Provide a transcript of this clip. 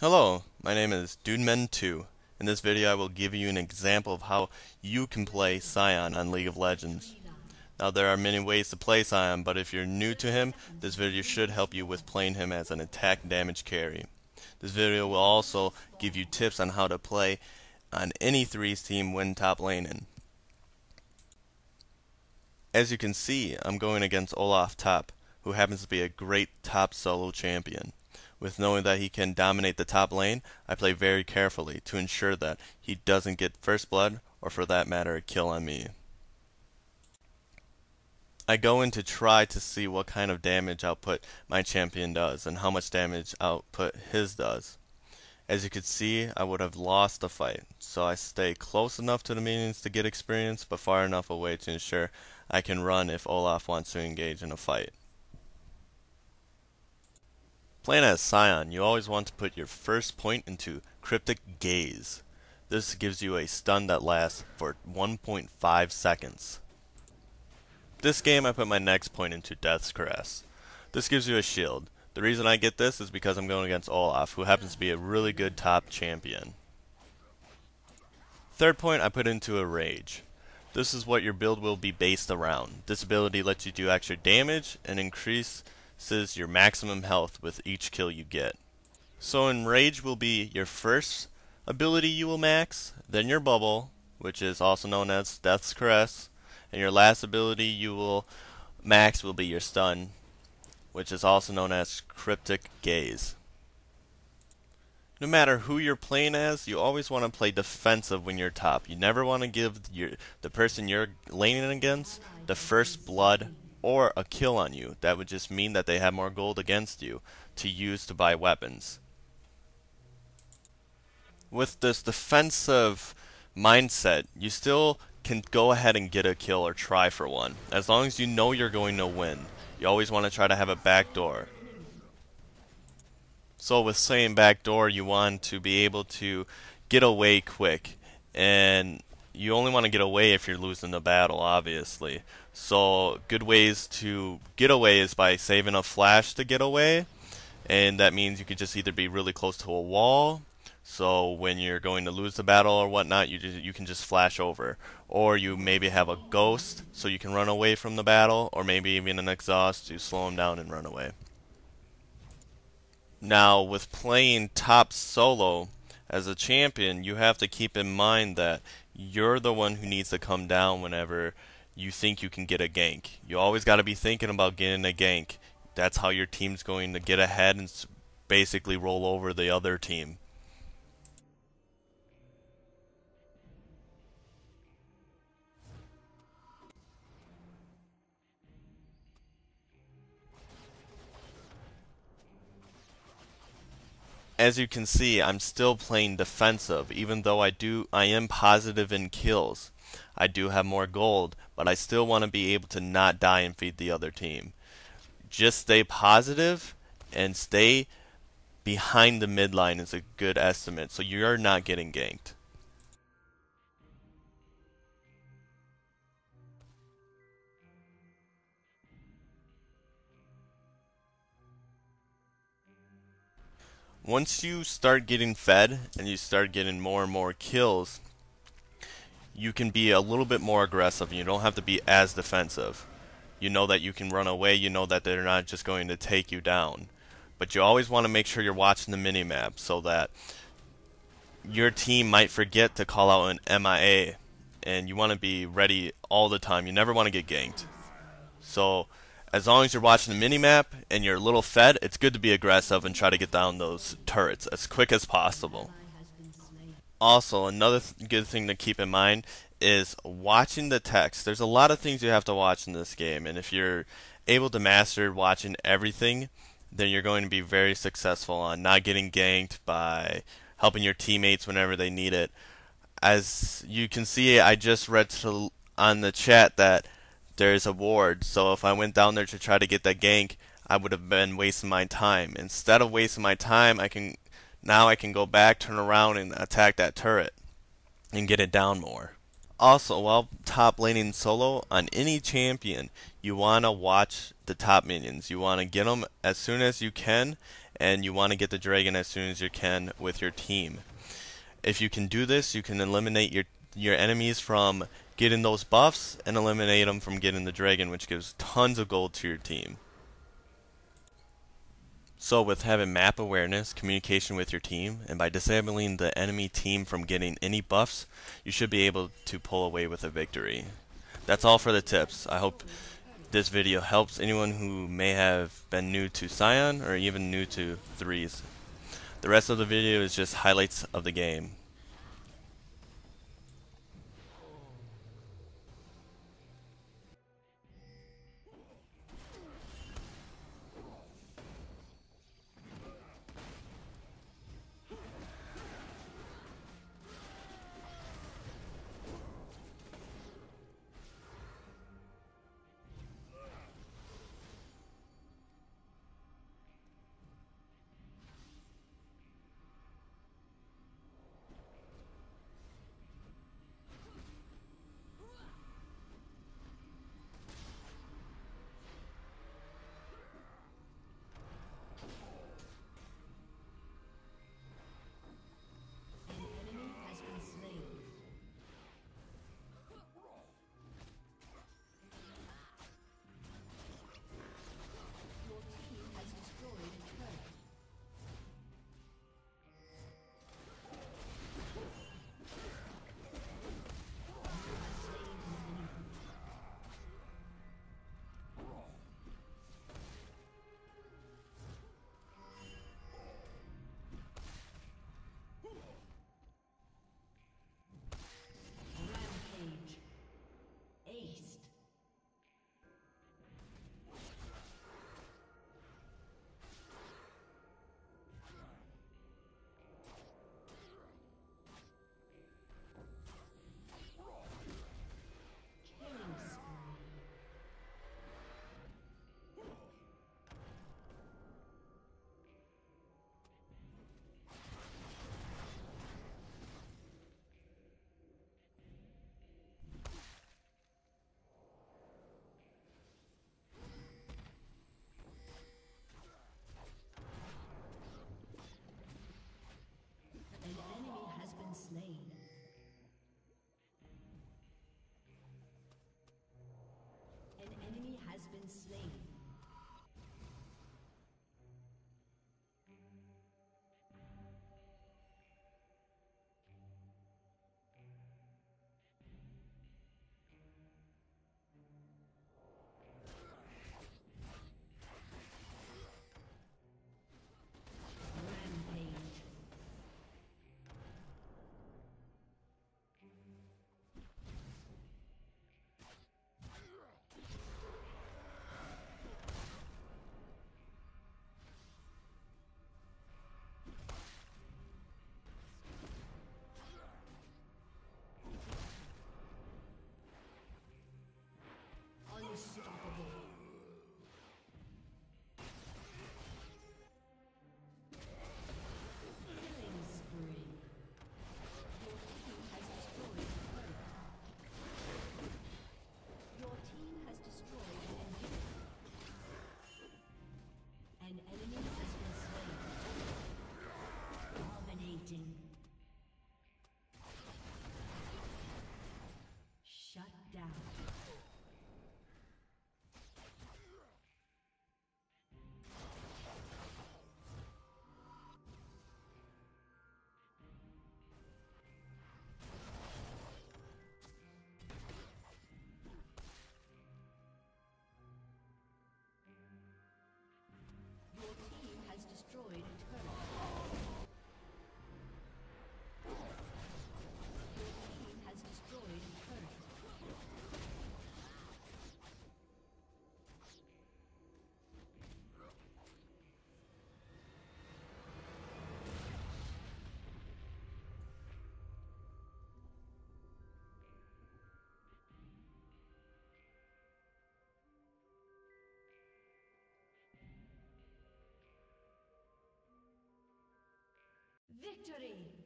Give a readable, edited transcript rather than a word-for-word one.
Hello, my name is DudeMen2. In this video I will give you an example of how you can play Sion on League of Legends. Now there are many ways to play Sion, but if you're new to him, this video should help you with playing him as an attack damage carry. This video will also give you tips on how to play on any threes team when top laning. As you can see, I'm going against Olaf top, who happens to be a great top solo champion. With knowing that he can dominate the top lane, I play very carefully to ensure that he doesn't get first blood, or for that matter, a kill on me. I go in to try to see what kind of damage output my champion does, and how much damage output his does. As you can see, I would have lost the fight, so I stay close enough to the minions to get experience, but far enough away to ensure I can run if Olaf wants to engage in a fight. Playing as Sion, you always want to put your first point into Cryptic Gaze. This gives you a stun that lasts for 1.5 seconds. This game I put my next point into Death's Caress. This gives you a shield. The reason I get this is because I'm going against Olaf, who happens to be a really good top champion. Third point I put into a Rage. This is what your build will be based around. This ability lets you do extra damage and increases your maximum health with each kill you get. So Enrage will be your first ability you will max, then your bubble, which is also known as Death's Caress, and your last ability you will max will be your stun, which is also known as Cryptic Gaze. No matter who you're playing as, you always want to play defensive when you're top. You never want to give the person you're laning against the first blood or a kill on you. That would just mean that they have more gold against you to use to buy weapons. With this defensive mindset, you still can go ahead and get a kill or try for one. As long as you know you're going to win, you always want to try to have a backdoor. So with saying backdoor, you want to be able to get away quick, and you only want to get away if you're losing the battle, obviously. So good ways to get away is by saving a flash to get away, and that means you could just either be really close to a wall, so when you're going to lose the battle or whatnot, you can just flash over. Or you maybe have a ghost so you can run away from the battle, or maybe even an exhaust to slow them down and run away. Now with playing top solo as a champion, you have to keep in mind that you're the one who needs to come down whenever you think you can get a gank. You always got to be thinking about getting a gank. That's how your team's going to get ahead and basically roll over the other team. As you can see, I'm still playing defensive, even though I am positive in kills. I do have more gold, but I still want to be able to not die and feed the other team. Just stay positive and stay behind the mid line is a good estimate, so you're not getting ganked. Once you start getting fed and you start getting more and more kills, you can be a little bit more aggressive. You don't have to be as defensive. You know that you can run away, you know that they're not just going to take you down. But you always want to make sure you're watching the minimap so that your team might forget to call out an MIA, and you want to be ready all the time. You never want to get ganked. So as long as you're watching the minimap and you're a little fed, it's good to be aggressive and try to get down those turrets as quick as possible. Also, another good thing to keep in mind is watching the text. There's a lot of things you have to watch in this game, and if you're able to master watching everything, then you're going to be very successful on not getting ganked by helping your teammates whenever they need it. As you can see, I just read on the chat that there's a ward, so if I went down there to try to get that gank, I would have been wasting my time. Instead of wasting my time, now I can go back, turn around, and attack that turret and get it down more. Also, while top laning solo on any champion, you want to watch the top minions. You want to get them as soon as you can and you want to get the dragon as soon as you can with your team. If you can do this, you can eliminate your enemies from getting those buffs and eliminate them from getting the dragon, which gives tons of gold to your team. So with having map awareness, communication with your team, and by disabling the enemy team from getting any buffs, you should be able to pull away with a victory. That's all for the tips. I hope this video helps anyone who may have been new to Sion or even new to threes. The rest of the video is just highlights of the game. Victory!